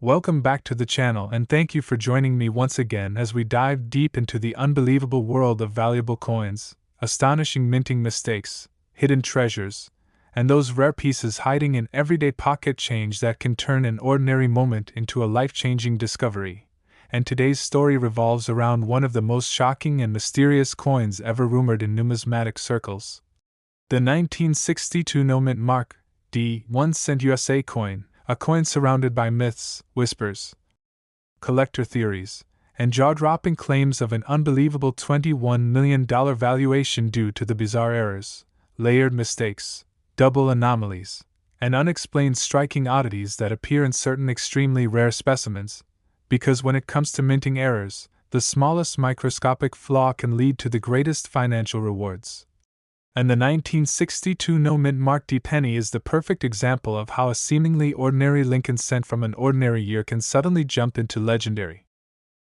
Welcome back to the channel and thank you for joining me once again as we dive deep into the unbelievable world of valuable coins, astonishing minting mistakes, hidden treasures, and those rare pieces hiding in everyday pocket change that can turn an ordinary moment into a life-changing discovery. And today's story revolves around one of the most shocking and mysterious coins ever rumored in numismatic circles. The 1962 no-mint mark, D. 1 cent USA coin, a coin surrounded by myths, whispers, collector theories, and jaw-dropping claims of an unbelievable $21 million valuation due to the bizarre errors, layered mistakes, double anomalies, and unexplained striking oddities that appear in certain extremely rare specimens, because when it comes to minting errors, the smallest microscopic flaw can lead to the greatest financial rewards. And the 1962 no-mint mark D penny is the perfect example of how a seemingly ordinary Lincoln cent from an ordinary year can suddenly jump into legendary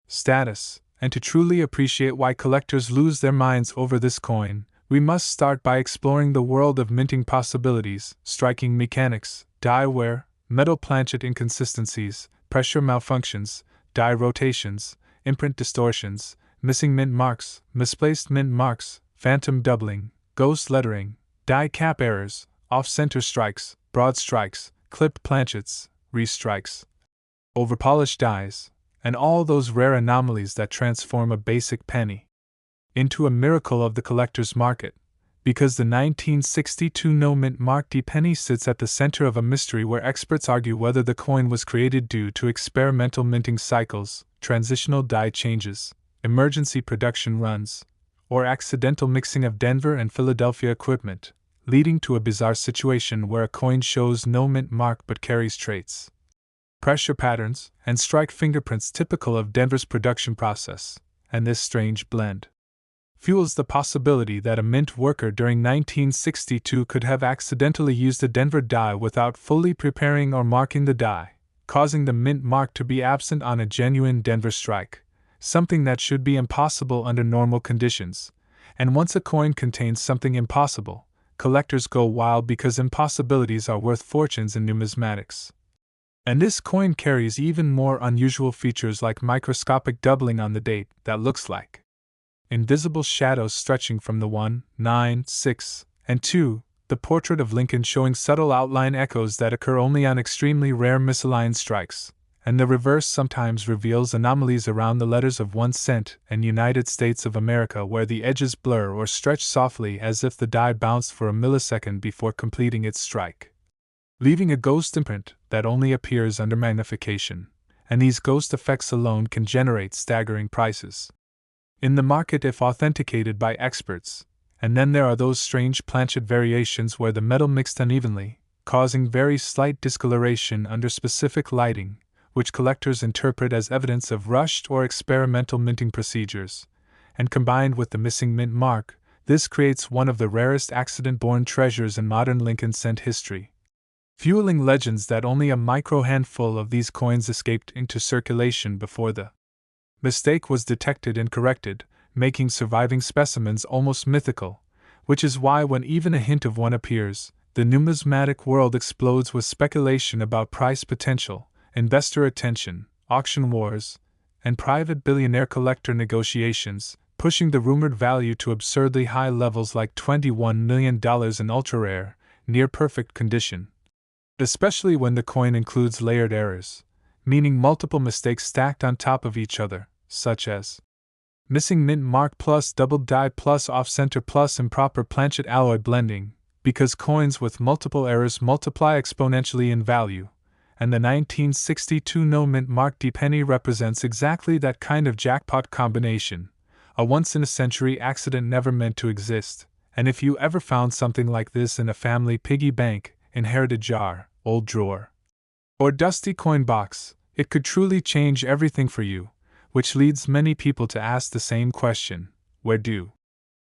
status. And to truly appreciate why collectors lose their minds over this coin, we must start by exploring the world of minting possibilities, striking mechanics, die wear, metal planchet inconsistencies, pressure malfunctions, die rotations, imprint distortions, missing mint marks, misplaced mint marks, phantom doubling, ghost lettering, die cap errors, off-center strikes, broad strikes, clipped planchets, restrikes, overpolished dies, and all those rare anomalies that transform a basic penny into a miracle of the collector's market, because the 1962 no-mint mark D penny sits at the center of a mystery where experts argue whether the coin was created due to experimental minting cycles, transitional die changes, emergency production runs, or accidental mixing of Denver and Philadelphia equipment, leading to a bizarre situation where a coin shows no mint mark but carries traits, pressure patterns, and strike fingerprints typical of Denver's production process. And this strange blend fuels the possibility that a mint worker during 1962 could have accidentally used a Denver die without fully preparing or marking the die, causing the mint mark to be absent on a genuine Denver strike, something that should be impossible under normal conditions. And once a coin contains something impossible, collectors go wild because impossibilities are worth fortunes in numismatics. And this coin carries even more unusual features like microscopic doubling on the date that looks like invisible shadows stretching from the 1, 9, 6, and 2, the portrait of Lincoln showing subtle outline echoes that occur only on extremely rare misaligned strikes, and the reverse sometimes reveals anomalies around the letters of 1 cent and United States of America where the edges blur or stretch softly as if the die bounced for a millisecond before completing its strike, leaving a ghost imprint that only appears under magnification, and these ghost effects alone can generate staggering prices in the market if authenticated by experts. And then there are those strange planchet variations where the metal mixed unevenly, causing very slight discoloration under specific lighting, which collectors interpret as evidence of rushed or experimental minting procedures, and combined with the missing mint mark, this creates one of the rarest accident-born treasures in modern Lincoln cent history, fueling legends that only a micro-handful of these coins escaped into circulation before the mistake was detected and corrected, making surviving specimens almost mythical, which is why when even a hint of one appears, the numismatic world explodes with speculation about price potential, investor attention, auction wars, and private billionaire collector negotiations, pushing the rumored value to absurdly high levels like $21 million in ultra-rare, near-perfect condition. Especially when the coin includes layered errors, meaning multiple mistakes stacked on top of each other, such as missing mint mark plus double die plus off-center plus improper planchet alloy blending, because coins with multiple errors multiply exponentially in value, and the 1962 no-mint mark D penny represents exactly that kind of jackpot combination, a once-in-a-century accident never meant to exist. And if you ever found something like this in a family piggy bank, inherited jar, old drawer, or dusty coin box, it could truly change everything for you, which leads many people to ask the same question: where do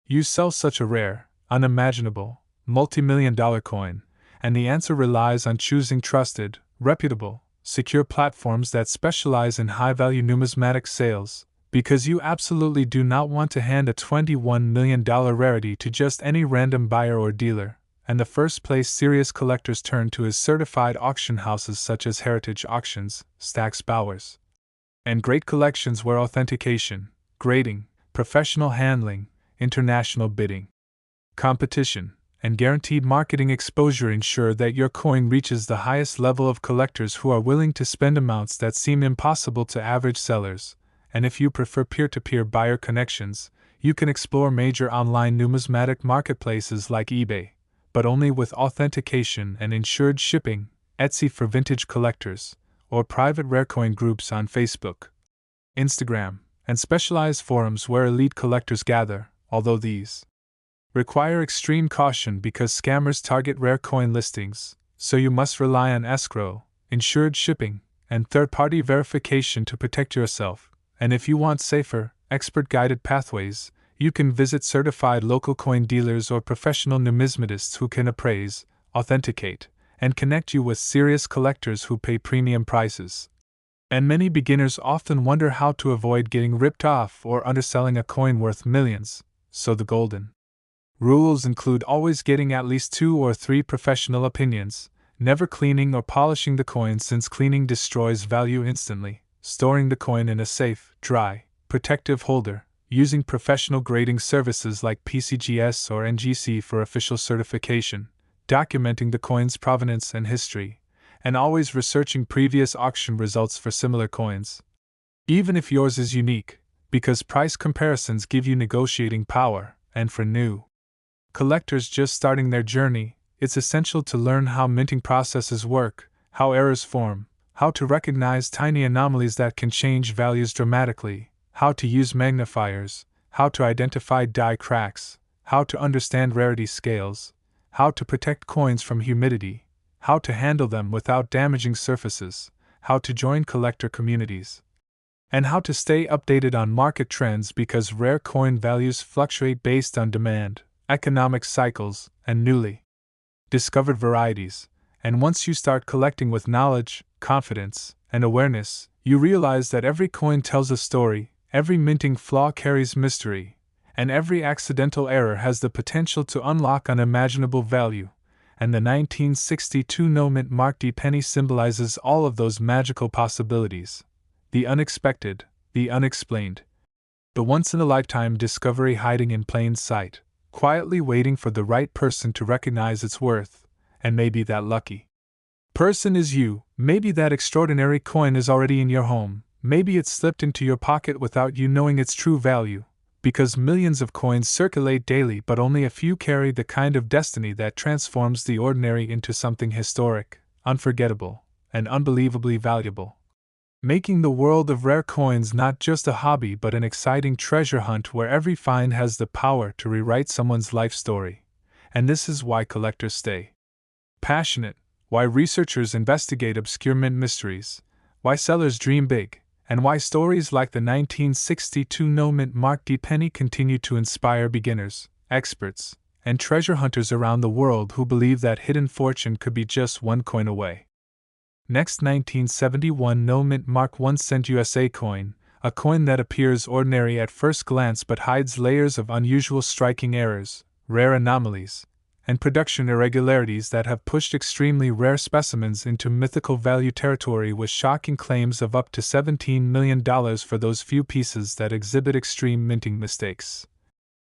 you sell such a rare, unimaginable, multi-million-dollar coin? And the answer relies on choosing trusted, reputable, secure platforms that specialize in high-value numismatic sales, because you absolutely do not want to hand a $21 million rarity to just any random buyer or dealer, and the first place serious collectors turn to is certified auction houses such as Heritage Auctions, Stack's Bowers, and great collections where authentication, grading, professional handling, international bidding, competition, and guaranteed marketing exposure ensure that your coin reaches the highest level of collectors who are willing to spend amounts that seem impossible to average sellers. And if you prefer peer-to-peer buyer connections, you can explore major online numismatic marketplaces like eBay, but only with authentication and insured shipping, Etsy for vintage collectors, or private rarecoin groups on Facebook, Instagram, and specialized forums where elite collectors gather, although these require extreme caution because scammers target rare coin listings, so you must rely on escrow, insured shipping, and third-party verification to protect yourself. And if you want safer, expert-guided pathways, you can visit certified local coin dealers or professional numismatists who can appraise, authenticate, and connect you with serious collectors who pay premium prices. And many beginners often wonder how to avoid getting ripped off or underselling a coin worth millions, so the golden rules include always getting at least 2 or 3 professional opinions, never cleaning or polishing the coin since cleaning destroys value instantly, storing the coin in a safe, dry, protective holder, using professional grading services like PCGS or NGC for official certification, documenting the coin's provenance and history, and always researching previous auction results for similar coins. Even if yours is unique, because price comparisons give you negotiating power, and for new collectors just starting their journey, it's essential to learn how minting processes work, how errors form, how to recognize tiny anomalies that can change values dramatically, how to use magnifiers, how to identify die cracks, how to understand rarity scales, how to protect coins from humidity, how to handle them without damaging surfaces, how to join collector communities, and how to stay updated on market trends because rare coin values fluctuate based on demand, economic cycles, and newly discovered varieties. And once you start collecting with knowledge, confidence, and awareness, you realize that every coin tells a story, every minting flaw carries mystery, and every accidental error has the potential to unlock unimaginable value. And the 1962 no-mint Mark D penny symbolizes all of those magical possibilities. The unexpected, the unexplained, the once-in-a-lifetime discovery hiding in plain sight, quietly waiting for the right person to recognize its worth, and maybe that lucky person is you. Maybe that extraordinary coin is already in your home, maybe it slipped into your pocket without you knowing its true value, because millions of coins circulate daily but only a few carry the kind of destiny that transforms the ordinary into something historic, unforgettable, and unbelievably valuable, making the world of rare coins not just a hobby but an exciting treasure hunt where every find has the power to rewrite someone's life story. And this is why collectors stay passionate, why researchers investigate obscure mint mysteries, why sellers dream big, and why stories like the 1962 no-mint Mark D penny continue to inspire beginners, experts, and treasure hunters around the world who believe that hidden fortune could be just one coin away. Next, 1971 no-mint Mark 1 cent USA coin, a coin that appears ordinary at first glance but hides layers of unusual striking errors, rare anomalies, and production irregularities that have pushed extremely rare specimens into mythical value territory with shocking claims of up to $17 million for those few pieces that exhibit extreme minting mistakes.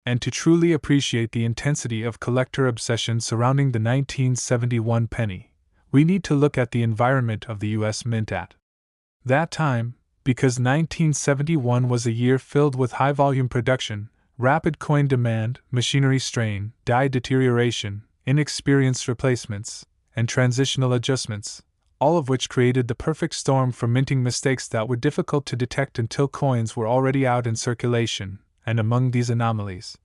And to truly appreciate the intensity of collector obsession surrounding the 1971 penny, we need to look at the environment of the U.S. Mint at that time, because 1971 was a year filled with high-volume production, rapid coin demand, machinery strain, die deterioration, inexperienced replacements, and transitional adjustments, all of which created the perfect storm for minting mistakes that were difficult to detect until coins were already out in circulation. And among these anomalies,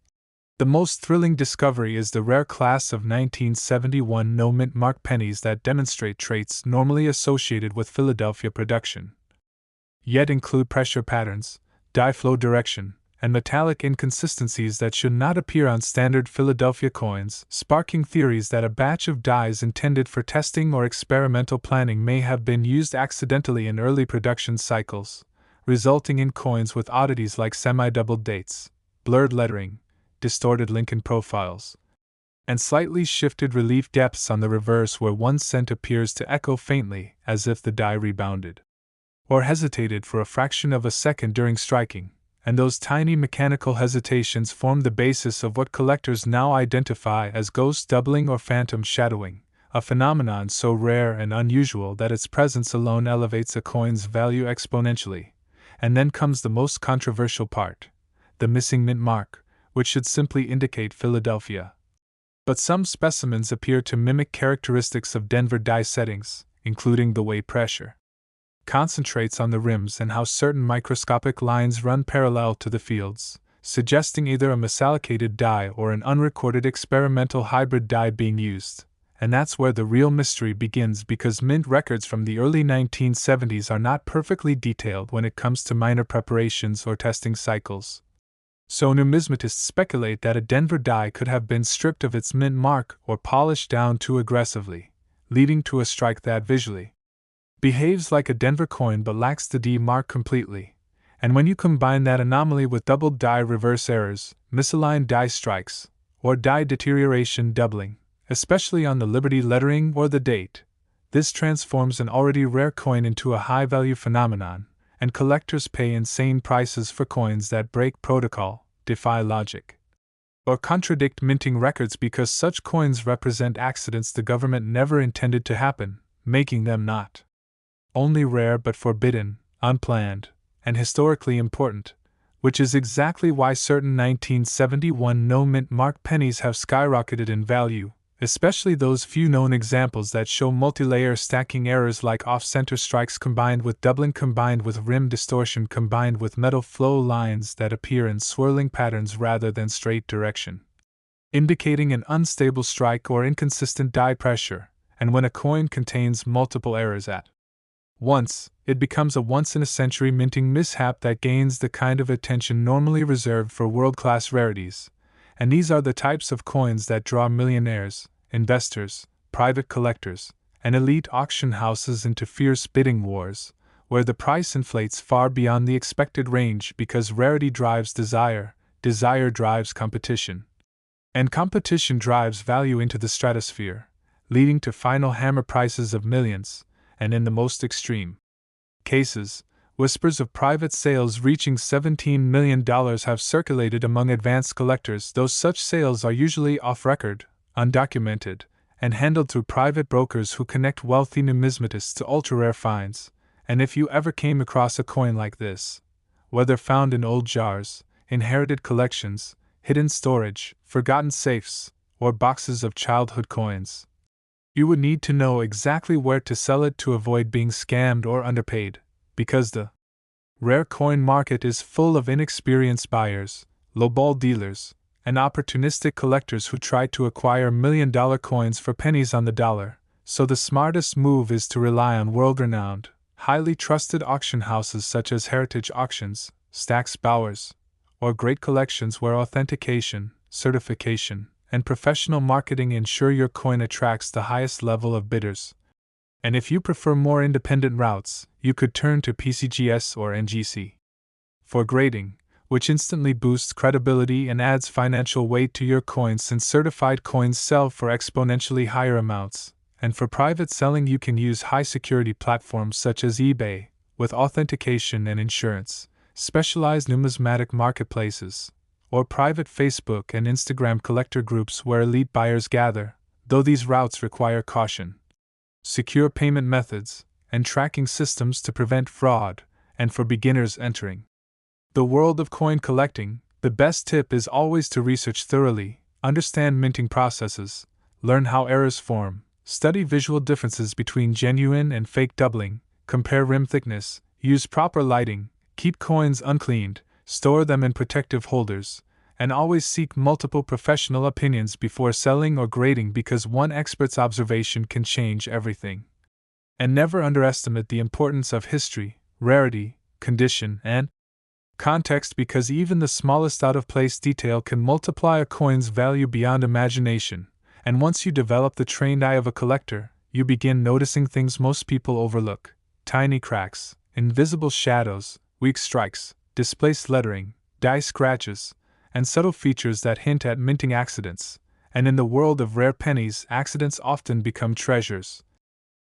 the most thrilling discovery is the rare class of 1971 no-mint Mark pennies that demonstrate traits normally associated with Philadelphia production, yet include pressure patterns, die flow direction, and metallic inconsistencies that should not appear on standard Philadelphia coins, sparking theories that a batch of dies intended for testing or experimental planning may have been used accidentally in early production cycles, resulting in coins with oddities like semi-doubled dates, blurred lettering, distorted Lincoln profiles, and slightly shifted relief depths on the reverse where 1 cent appears to echo faintly as if the die rebounded or hesitated for a fraction of a second during striking, and those tiny mechanical hesitations form the basis of what collectors now identify as ghost doubling or phantom shadowing, a phenomenon so rare and unusual that its presence alone elevates a coin's value exponentially. And then comes the most controversial part: the missing mint mark, which should simply indicate Philadelphia. But some specimens appear to mimic characteristics of Denver die settings, including the way pressure concentrates on the rims and how certain microscopic lines run parallel to the fields, suggesting either a misallocated die or an unrecorded experimental hybrid die being used. And that's where the real mystery begins, because mint records from the early 1970s are not perfectly detailed when it comes to minor preparations or testing cycles. So numismatists speculate that a Denver die could have been stripped of its mint mark or polished down too aggressively, leading to a strike that visually behaves like a Denver coin but lacks the D mark completely. And when you combine that anomaly with doubled die reverse errors, misaligned die strikes, or die deterioration doubling, especially on the Liberty lettering or the date, this transforms an already rare coin into a high-value phenomenon, and collectors pay insane prices for coins that break protocol, defy logic, or contradict minting records because such coins represent accidents the government never intended to happen, making them not only rare but forbidden, unplanned, and historically important, which is exactly why certain 1971 no-mint mark pennies have skyrocketed in value, especially those few known examples that show multi-layer stacking errors like off-center strikes combined with doubling combined with rim distortion combined with metal flow lines that appear in swirling patterns rather than straight direction, indicating an unstable strike or inconsistent die pressure. And when a coin contains multiple errors at once, it becomes a once-in-a-century minting mishap that gains the kind of attention normally reserved for world-class rarities. And these are the types of coins that draw millionaires, investors, private collectors, and elite auction houses into fierce bidding wars, where the price inflates far beyond the expected range because rarity drives desire, desire drives competition, and competition drives value into the stratosphere, leading to final hammer prices of millions. And in the most extreme cases, whispers of private sales reaching $17 million have circulated among advanced collectors, though such sales are usually off-record, undocumented, and handled through private brokers who connect wealthy numismatists to ultra-rare finds. And if you ever came across a coin like this, whether found in old jars, inherited collections, hidden storage, forgotten safes, or boxes of childhood coins, you would need to know exactly where to sell it to avoid being scammed or underpaid, because the rare coin market is full of inexperienced buyers, lowball dealers, and opportunistic collectors who try to acquire million-dollar coins for pennies on the dollar. So the smartest move is to rely on world-renowned, highly trusted auction houses such as Heritage Auctions, Stack's Bowers, or Great Collections, where authentication, certification, and professional marketing ensure your coin attracts the highest level of bidders. And if you prefer more independent routes, you could turn to PCGS or NGC for grading, which instantly boosts credibility and adds financial weight to your coin since certified coins sell for exponentially higher amounts. And for private selling, you can use high-security platforms such as eBay, with authentication and insurance, specialized numismatic marketplaces, or private Facebook and Instagram collector groups where elite buyers gather, though these routes require caution, secure payment methods, and tracking systems to prevent fraud. And for beginners entering the world of coin collecting, the best tip is always to research thoroughly, understand minting processes, learn how errors form, study visual differences between genuine and fake doubling, compare rim thickness, use proper lighting, keep coins uncleaned, store them in protective holders, and always seek multiple professional opinions before selling or grading because one expert's observation can change everything. And never underestimate the importance of history, rarity, condition, and context, because even the smallest out-of-place detail can multiply a coin's value beyond imagination. And once you develop the trained eye of a collector, you begin noticing things most people overlook: tiny cracks, invisible shadows, weak strikes, displaced lettering, die scratches, and subtle features that hint at minting accidents. And in the world of rare pennies, accidents often become treasures,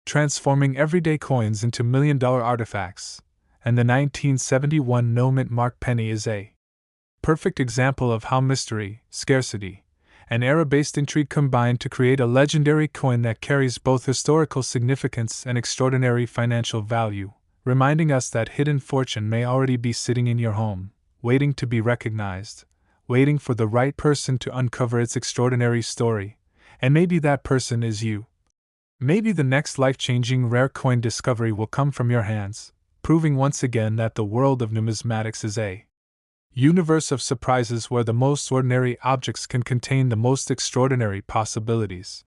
transforming everyday coins into million-dollar artifacts. And the 1971 no-mint mark penny is a perfect example of how mystery, scarcity, and era-based intrigue combine to create a legendary coin that carries both historical significance and extraordinary financial value, reminding us that hidden fortune may already be sitting in your home, waiting to be recognized, waiting for the right person to uncover its extraordinary story, and maybe that person is you. Maybe the next life-changing rare coin discovery will come from your hands, proving once again that the world of numismatics is a universe of surprises where the most ordinary objects can contain the most extraordinary possibilities.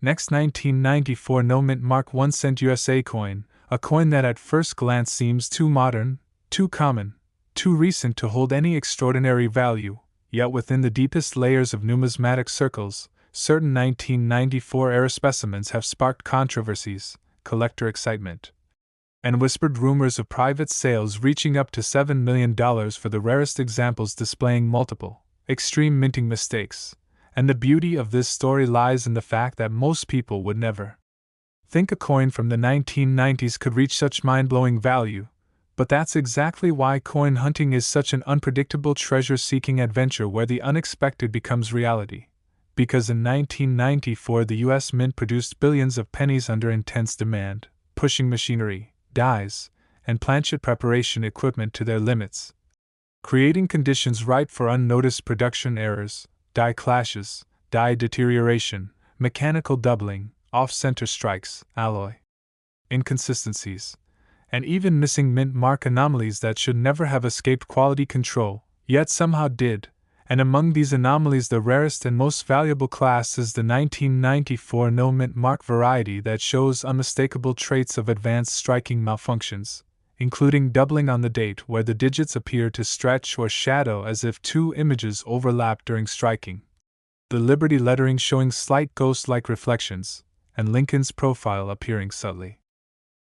Next, 1994 no-mint mark 1 cent USA coin, a coin that at first glance seems too modern, too common, too recent to hold any extraordinary value, yet within the deepest layers of numismatic circles, certain 1994-era specimens have sparked controversies, collector excitement, and whispered rumors of private sales reaching up to $7 million for the rarest examples, displaying multiple, extreme minting mistakes. And the beauty of this story lies in the fact that most people would never think a coin from the 1990s could reach such mind-blowing value, but that's exactly why coin hunting is such an unpredictable treasure-seeking adventure where the unexpected becomes reality. Because in 1994 the US Mint produced billions of pennies under intense demand, pushing machinery, dies, and planchet preparation equipment to their limits, creating conditions ripe for unnoticed production errors, die clashes, die deterioration, mechanical doubling, off-center strikes, alloy inconsistencies, and even missing mint mark anomalies that should never have escaped quality control, yet somehow did. And among these anomalies the rarest and most valuable class is the 1994 no-mint mark variety that shows unmistakable traits of advanced striking malfunctions, including doubling on the date where the digits appear to stretch or shadow as if two images overlap during striking, the Liberty lettering showing slight ghost-like reflections, and Lincoln's profile appearing subtly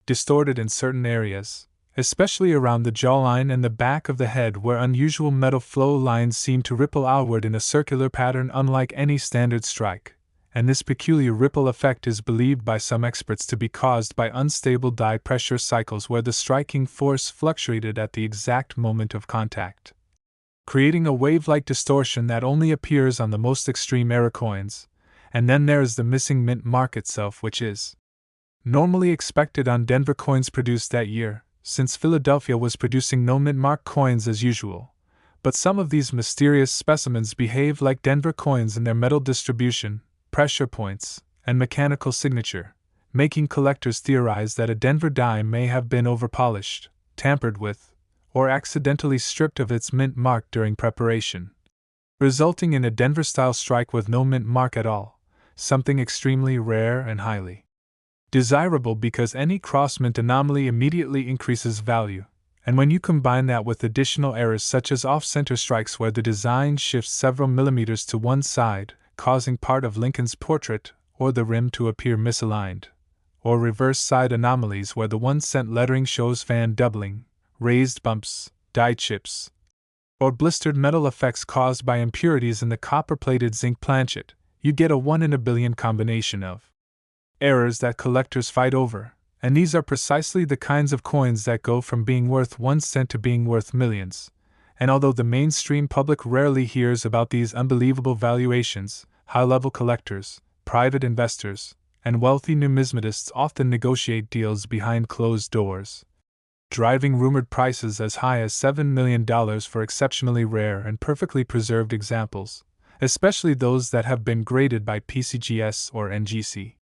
distorted in certain areas, especially around the jawline and the back of the head where unusual metal flow lines seem to ripple outward in a circular pattern unlike any standard strike, and this peculiar ripple effect is believed by some experts to be caused by unstable die pressure cycles where the striking force fluctuated at the exact moment of contact, creating a wave-like distortion that only appears on the most extreme era coins. And then there is the missing mint mark itself, which is normally expected on Denver coins produced that year, since Philadelphia was producing no mint mark coins as usual. But some of these mysterious specimens behave like Denver coins in their metal distribution, pressure points, and mechanical signature, making collectors theorize that a Denver die may have been overpolished, tampered with, or accidentally stripped of its mint mark during preparation, resulting in a Denver-style strike with no mint mark at all, something extremely rare and highly desirable because any cross-mint anomaly immediately increases value, and when you combine that with additional errors such as off-center strikes where the design shifts several millimeters to one side, causing part of Lincoln's portrait or the rim to appear misaligned, or reverse side anomalies where the 1 cent lettering shows fan doubling, raised bumps, die chips, or blistered metal effects caused by impurities in the copper-plated zinc planchet, you get a 1 in a billion combination of errors that collectors fight over, and these are precisely the kinds of coins that go from being worth 1 cent to being worth millions. And although the mainstream public rarely hears about these unbelievable valuations, high-level collectors, private investors, and wealthy numismatists often negotiate deals behind closed doors, driving rumored prices as high as $7 million for exceptionally rare and perfectly preserved examples, especially those that have been graded by PCGS or NGC,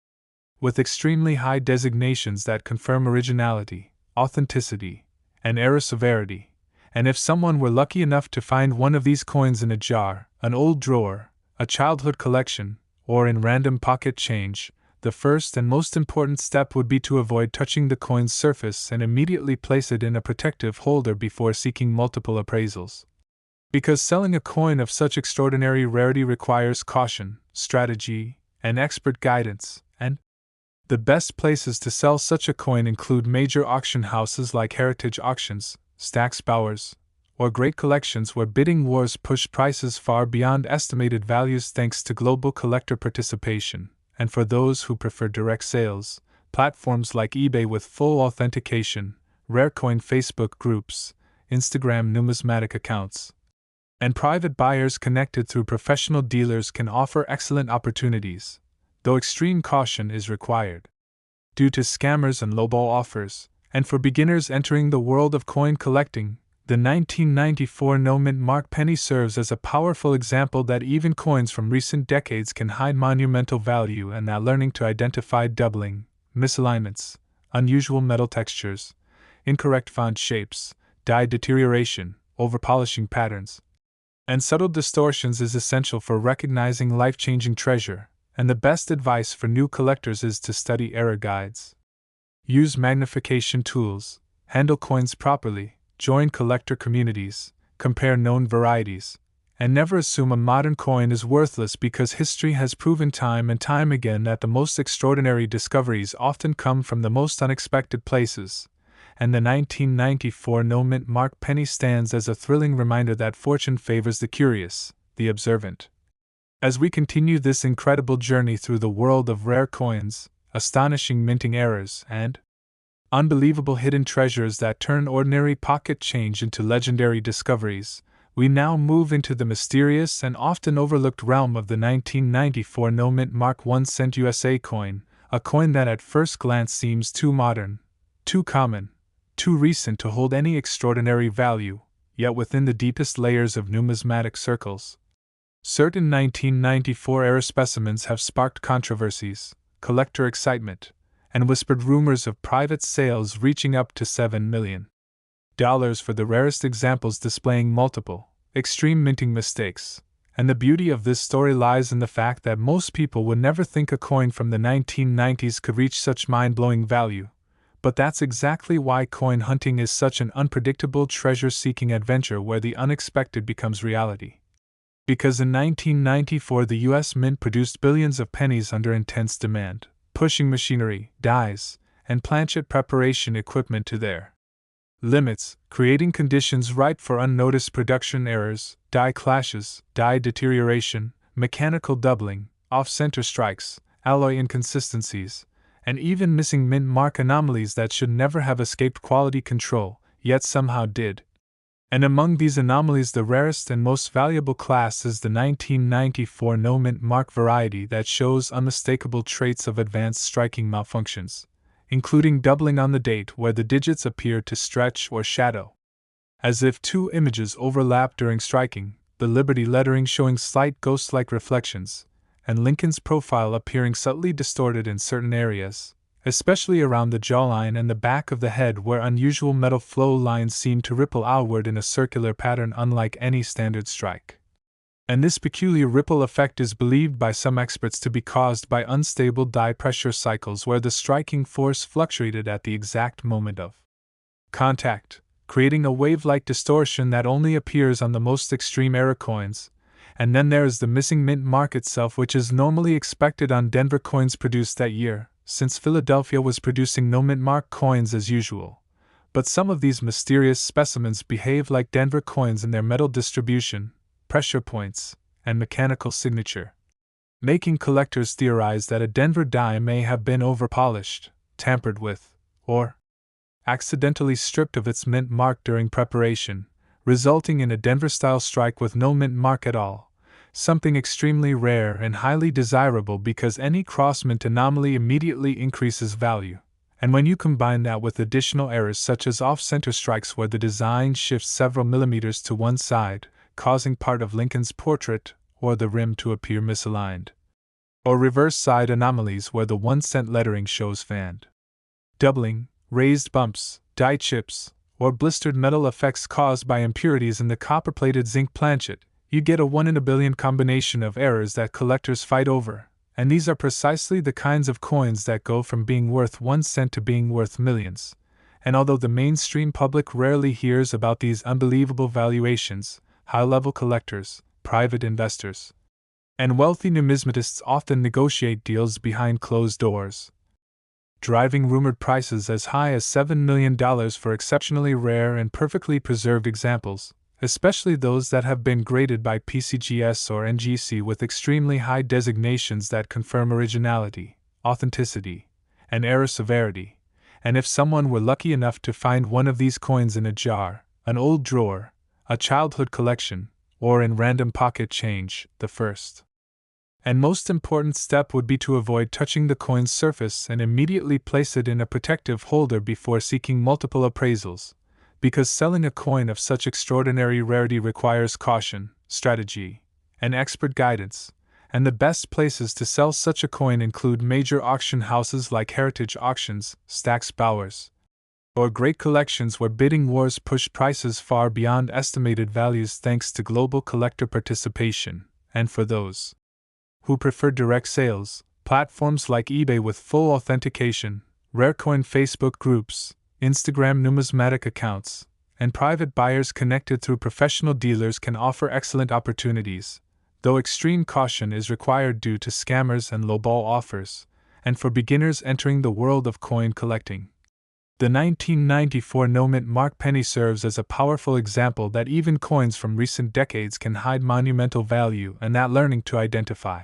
with extremely high designations that confirm originality, authenticity, and error severity. And if someone were lucky enough to find one of these coins in a jar, an old drawer, a childhood collection, or in random pocket change, the first and most important step would be to avoid touching the coin's surface and immediately place it in a protective holder before seeking multiple appraisals. Because selling a coin of such extraordinary rarity requires caution, strategy, and expert guidance, and the best places to sell such a coin include major auction houses like Heritage Auctions, Stack's Bowers, or great collections where bidding wars push prices far beyond estimated values thanks to global collector participation, and for those who prefer direct sales, platforms like eBay with full authentication, rare coin Facebook groups, Instagram numismatic accounts, and private buyers connected through professional dealers can offer excellent opportunities, though extreme caution is required due to scammers and lowball offers. And for beginners entering the world of coin collecting, the 1994 no-mint mark penny serves as a powerful example that even coins from recent decades can hide monumental value and that learning to identify doubling, misalignments, unusual metal textures, incorrect font shapes, die deterioration, overpolishing patterns, and subtle distortions is essential for recognizing life-changing treasure, and the best advice for new collectors is to study error guides. Use magnification tools, handle coins properly, join collector communities, compare known varieties, and never assume a modern coin is worthless because history has proven time and time again that the most extraordinary discoveries often come from the most unexpected places, and the 1994 no-mint mark penny stands as a thrilling reminder that fortune favors the curious, the observant. As we continue this incredible journey through the world of rare coins, astonishing minting errors, and unbelievable hidden treasures that turn ordinary pocket change into legendary discoveries, we now move into the mysterious and often overlooked realm of the 1994 no-mint mark 1 cent USA coin, a coin that at first glance seems too modern, too common, too recent to hold any extraordinary value, yet within the deepest layers of numismatic circles, certain 1994 era specimens have sparked controversies, collector excitement, and whispered rumors of private sales reaching up to $7 million for the rarest examples, displaying multiple, extreme minting mistakes. And the beauty of this story lies in the fact that most people would never think a coin from the 1990s could reach such mind-blowing value. But that's exactly why coin hunting is such an unpredictable treasure-seeking adventure where the unexpected becomes reality. Because in 1994 the US Mint produced billions of pennies under intense demand, pushing machinery, dies, and planchet preparation equipment to their limits, creating conditions ripe for unnoticed production errors, die clashes, die deterioration, mechanical doubling, off-center strikes, alloy inconsistencies, and even missing mint mark anomalies that should never have escaped quality control, yet somehow did. And among these anomalies the rarest and most valuable class is the 1994 no-mint mark variety that shows unmistakable traits of advanced striking malfunctions, including doubling on the date where the digits appear to stretch or shadow, as if two images overlap during striking, the Liberty lettering showing slight ghost-like reflections, and Lincoln's profile appearing subtly distorted in certain areas, especially around the jawline and the back of the head where unusual metal flow lines seem to ripple outward in a circular pattern unlike any standard strike. And this peculiar ripple effect is believed by some experts to be caused by unstable die pressure cycles where the striking force fluctuated at the exact moment of contact, creating a wave-like distortion that only appears on the most extreme error coins. And then there is the missing mint mark itself, which is normally expected on Denver coins produced that year, since Philadelphia was producing no mint mark coins as usual. But some of these mysterious specimens behave like Denver coins in their metal distribution, pressure points, and mechanical signature, making collectors theorize that a Denver die may have been overpolished, tampered with, or accidentally stripped of its mint mark during preparation, resulting in a Denver-style strike with no mint mark at all, something extremely rare and highly desirable because any cross-mint anomaly immediately increases value. And when you combine that with additional errors such as off-center strikes where the design shifts several millimeters to one side, causing part of Lincoln's portrait or the rim to appear misaligned, or reverse side anomalies where the 1 cent lettering shows fanned doubling, raised bumps, die chips, or blistered metal effects caused by impurities in the copper-plated zinc planchet, you get a 1 in a billion combination of errors that collectors fight over, and these are precisely the kinds of coins that go from being worth 1 cent to being worth millions. And although the mainstream public rarely hears about these unbelievable valuations, high-level collectors, private investors, and wealthy numismatists often negotiate deals behind closed doors, driving rumored prices as high as $7 million for exceptionally rare and perfectly preserved examples, especially those that have been graded by PCGS or NGC with extremely high designations that confirm originality, authenticity, and error severity. And if someone were lucky enough to find one of these coins in a jar, an old drawer, a childhood collection, or in random pocket change, the first and most important step would be to avoid touching the coin's surface and immediately place it in a protective holder before seeking multiple appraisals, because selling a coin of such extraordinary rarity requires caution, strategy, and expert guidance, and the best places to sell such a coin include major auction houses like Heritage Auctions, Stack's Bowers, or great collections where bidding wars push prices far beyond estimated values thanks to global collector participation, and for those who prefer direct sales, platforms like eBay with full authentication, Rarecoin Facebook groups, Instagram numismatic accounts, and private buyers connected through professional dealers can offer excellent opportunities, though extreme caution is required due to scammers and lowball offers, and for beginners entering the world of coin collecting. The 1994 no-mint mark penny serves as a powerful example that even coins from recent decades can hide monumental value and that learning to identify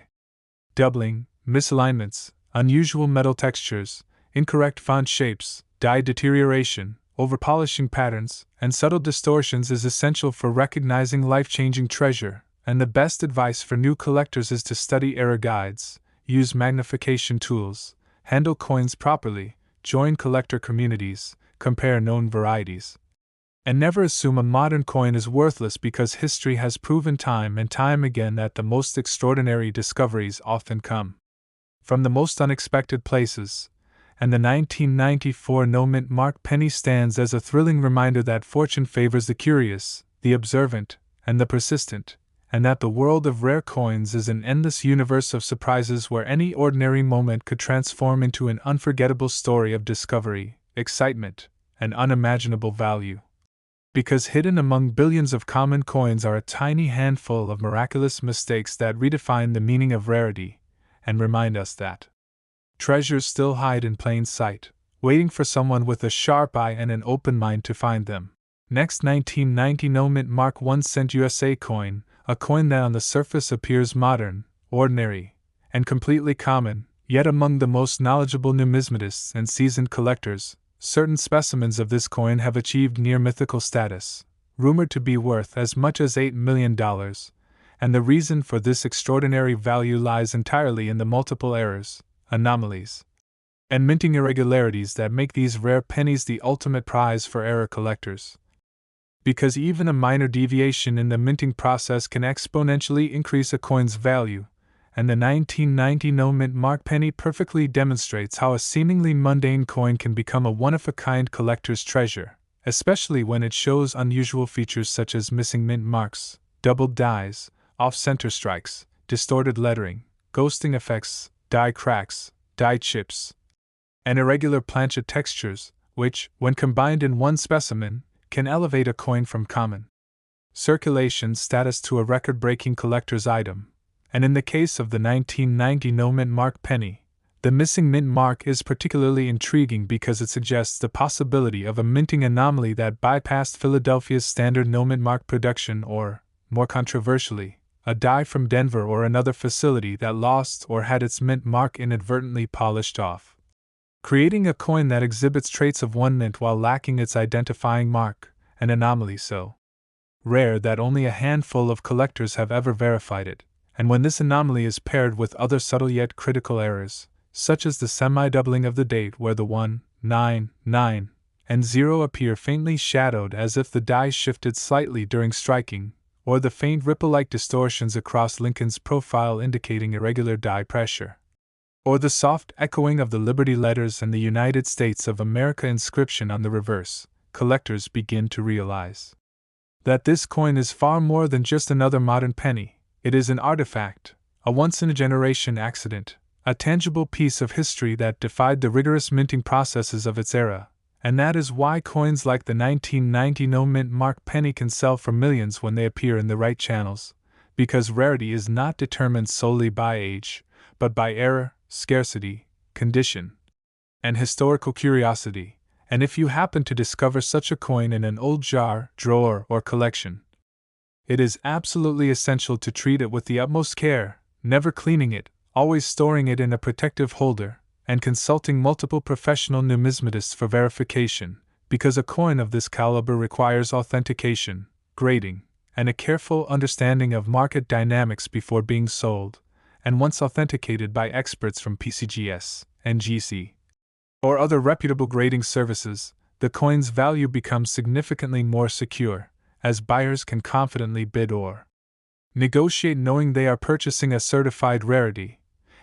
doubling, misalignments, unusual metal textures, incorrect font shapes, die deterioration, overpolishing patterns, and subtle distortions is essential for recognizing life-changing treasure, and the best advice for new collectors is to study error guides, use magnification tools, handle coins properly, join collector communities, compare known varieties, and never assume a modern coin is worthless because history has proven time and time again that the most extraordinary discoveries often come from the most unexpected places, and the 1994 no-mint mark penny stands as a thrilling reminder that fortune favors the curious, the observant, and the persistent, and that the world of rare coins is an endless universe of surprises where any ordinary moment could transform into an unforgettable story of discovery, excitement, and unimaginable value. Because hidden among billions of common coins are a tiny handful of miraculous mistakes that redefine the meaning of rarity, and remind us that treasures still hide in plain sight, waiting for someone with a sharp eye and an open mind to find them. Next, 1990 no-mint mark 1 cent USA coin, a coin that on the surface appears modern, ordinary, and completely common, yet among the most knowledgeable numismatists and seasoned collectors, certain specimens of this coin have achieved near mythical status, rumored to be worth as much as $8 million, and the reason for this extraordinary value lies entirely in the multiple errors, anomalies, and minting irregularities that make these rare pennies the ultimate prize for error collectors. Because even a minor deviation in the minting process can exponentially increase a coin's value, and the 1990 no-mint mark penny perfectly demonstrates how a seemingly mundane coin can become a one-of-a-kind collector's treasure, especially when it shows unusual features such as missing mint marks, doubled dies, off-center strikes, distorted lettering, ghosting effects, die cracks, die chips, and irregular planchet textures, which, when combined in one specimen, can elevate a coin from common circulation status to a record-breaking collector's item. And in the case of the 1990 no-mint mark penny, the missing mint mark is particularly intriguing because it suggests the possibility of a minting anomaly that bypassed Philadelphia's standard no-mint mark production or, more controversially, a die from Denver or another facility that lost or had its mint mark inadvertently polished off, creating a coin that exhibits traits of one mint while lacking its identifying mark, an anomaly so rare that only a handful of collectors have ever verified it. And when this anomaly is paired with other subtle yet critical errors, such as the semi-doubling of the date where the 1, 9, 9, and 0 appear faintly shadowed as if the die shifted slightly during striking, or the faint ripple-like distortions across Lincoln's profile indicating irregular die pressure, or the soft echoing of the Liberty letters and the United States of America inscription on the reverse, collectors begin to realize that this coin is far more than just another modern penny. It is an artifact, a once-in-a-generation accident, a tangible piece of history that defied the rigorous minting processes of its era, and that is why coins like the 1990 no-mint mark penny can sell for millions when they appear in the right channels, because rarity is not determined solely by age, but by error, scarcity, condition, and historical curiosity. And if you happen to discover such a coin in an old jar, drawer, or collection, It is absolutely essential to treat it with the utmost care, never cleaning it, always storing it in a protective holder, and consulting multiple professional numismatists for verification, because a coin of this caliber requires authentication, grading, and a careful understanding of market dynamics before being sold, and once authenticated by experts from PCGS, NGC, or other reputable grading services, the coin's value becomes significantly more secure, as buyers can confidently bid or negotiate knowing they are purchasing a certified rarity.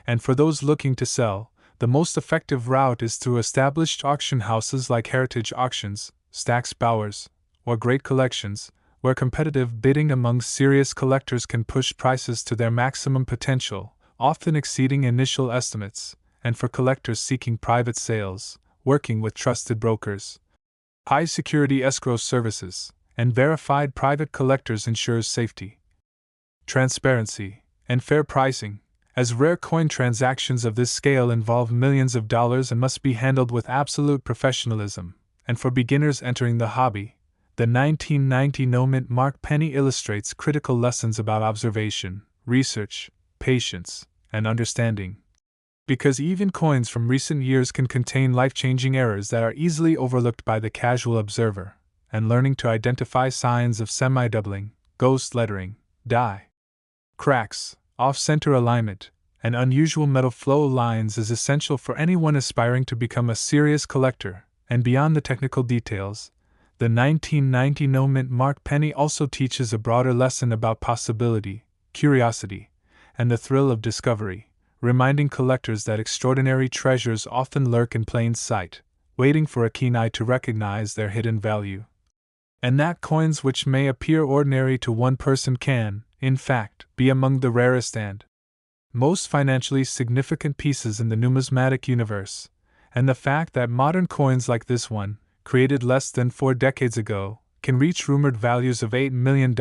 And for those looking to sell, the most effective route is through established auction houses like Heritage Auctions, Stack's Bowers, or Great Collections, where competitive bidding among serious collectors can push prices to their maximum potential, often exceeding initial estimates, and for collectors seeking private sales, working with trusted brokers, high-security escrow services, and verified private collectors ensures safety, transparency, and fair pricing, as rare coin transactions of this scale involve millions of dollars and must be handled with absolute professionalism. And for beginners entering the hobby, the 1990 no-mint mark penny illustrates critical lessons about observation, research, patience, and understanding. Because even coins from recent years can contain life-changing errors that are easily overlooked by the casual observer, and learning to identify signs of semi-doubling, ghost lettering, die cracks, off-center alignment, and unusual metal flow lines is essential for anyone aspiring to become a serious collector. And beyond the technical details, the 1990 no-mint mark penny also teaches a broader lesson about possibility, curiosity, and the thrill of discovery, reminding collectors that extraordinary treasures often lurk in plain sight, waiting for a keen eye to recognize their hidden value. And that coins which may appear ordinary to one person can, in fact, be among the rarest and most financially significant pieces in the numismatic universe, and the fact that modern coins like this one, created less than 4 decades ago, can reach rumored values of $8 million,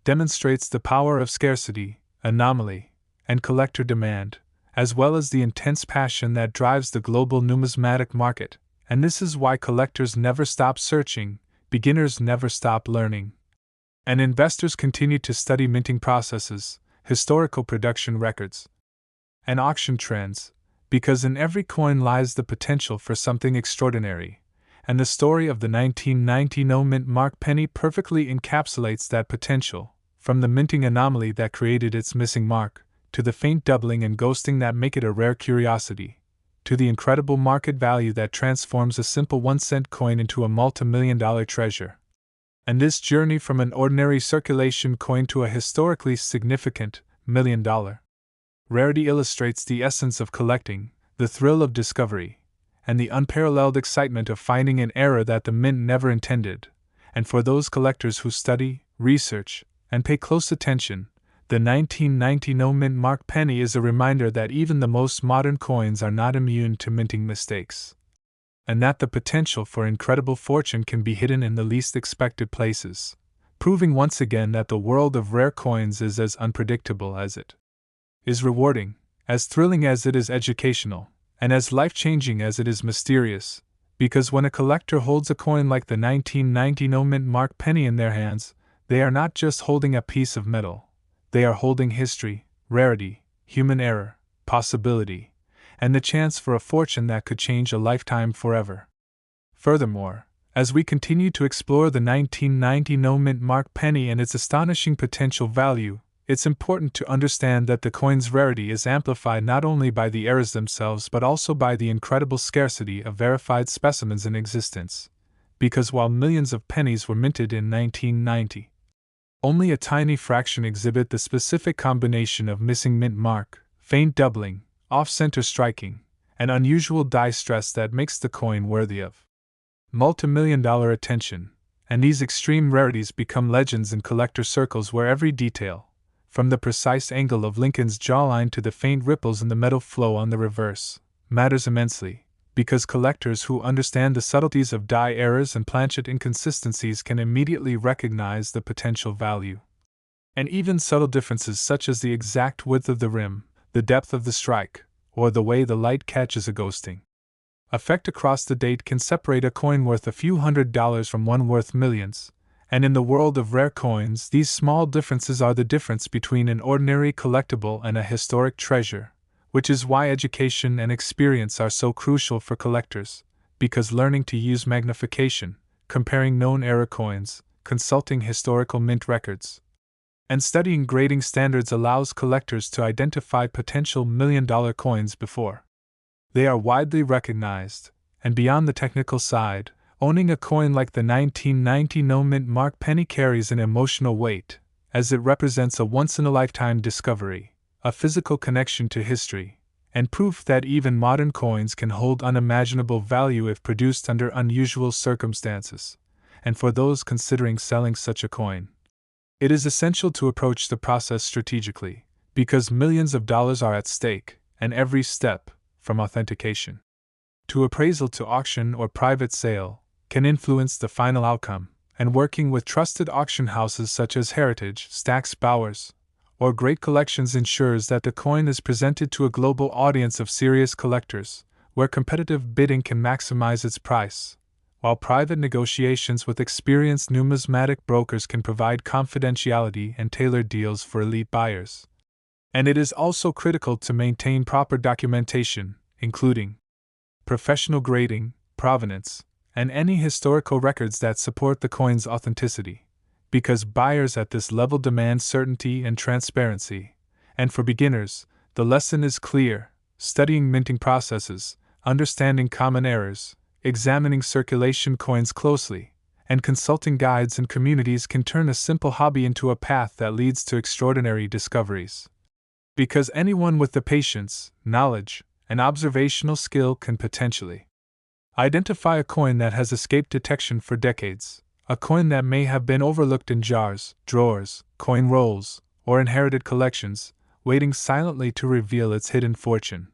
demonstrates the power of scarcity, anomaly, and collector demand, as well as the intense passion that drives the global numismatic market. And this is why collectors never stop searching, beginners never stop learning, and investors continue to study minting processes, historical production records, and auction trends, because in every coin lies the potential for something extraordinary, and the story of the 1990 no-mint mark penny perfectly encapsulates that potential, from the minting anomaly that created its missing mark, to the faint doubling and ghosting that make it a rare curiosity, to the incredible market value that transforms a simple 1-cent coin into a multi-million-dollar treasure. And this journey from an ordinary circulation coin to a historically significant, million-dollar rarity illustrates the essence of collecting, the thrill of discovery, and the unparalleled excitement of finding an error that the mint never intended. And for those collectors who study, research, and pay close attention, the 1990 no-mint mark penny is a reminder that even the most modern coins are not immune to minting mistakes, and that the potential for incredible fortune can be hidden in the least expected places, proving once again that the world of rare coins is as unpredictable as it is rewarding, as thrilling as it is educational, and as life-changing as it is mysterious, because when a collector holds a coin like the 1990 no-mint mark penny in their hands, they are not just holding a piece of metal, they are holding history, rarity, human error, possibility, and the chance for a fortune that could change a lifetime forever. Furthermore, as we continue to explore the 1990 no-mint mark penny and its astonishing potential value, it's important to understand that the coin's rarity is amplified not only by the errors themselves but also by the incredible scarcity of verified specimens in existence, because while millions of pennies were minted in 1990, only a tiny fraction exhibit the specific combination of missing mint mark, faint doubling, off-center striking, and unusual die stress that makes the coin worthy of multi-million-dollar attention. And these extreme rarities become legends in collector circles where every detail, from the precise angle of Lincoln's jawline to the faint ripples in the metal flow on the reverse, matters immensely, because collectors who understand the subtleties of die errors and planchet inconsistencies can immediately recognize the potential value. And even subtle differences such as the exact width of the rim, the depth of the strike, or the way the light catches a ghosting effect across the date can separate a coin worth a few $100s from one worth millions, And in the world of rare coins, these small differences are the difference between an ordinary collectible and a historic treasure, which is why education and experience are so crucial for collectors, because learning to use magnification, comparing known era coins, consulting historical mint records, and studying grading standards allows collectors to identify potential million-dollar coins before they are widely recognized. And beyond the technical side, owning a coin like the 1990 no mint mark penny carries an emotional weight, as it represents a once-in-a-lifetime discovery, a physical connection to history, and proof that even modern coins can hold unimaginable value if produced under unusual circumstances. And for those considering selling such a coin, it is essential to approach the process strategically, because millions of dollars are at stake, and every step, from authentication to appraisal to auction or private sale, can influence the final outcome, and working with trusted auction houses such as Heritage, Stack's Bowers, or Great Collections ensures that the coin is presented to a global audience of serious collectors, where competitive bidding can maximize its price, while private negotiations with experienced numismatic brokers can provide confidentiality and tailored deals for elite buyers. And it is also critical to maintain proper documentation, including professional grading, provenance, and any historical records that support the coin's authenticity, because buyers at this level demand certainty and transparency. And for beginners, the lesson is clear: studying minting processes, understanding common errors, examining circulation coins closely, and consulting guides and communities can turn a simple hobby into a path that leads to extraordinary discoveries. Because anyone with the patience, knowledge, and observational skill can potentially identify a coin that has escaped detection for decades, a coin that may have been overlooked in jars, drawers, coin rolls, or inherited collections, waiting silently to reveal its hidden fortune.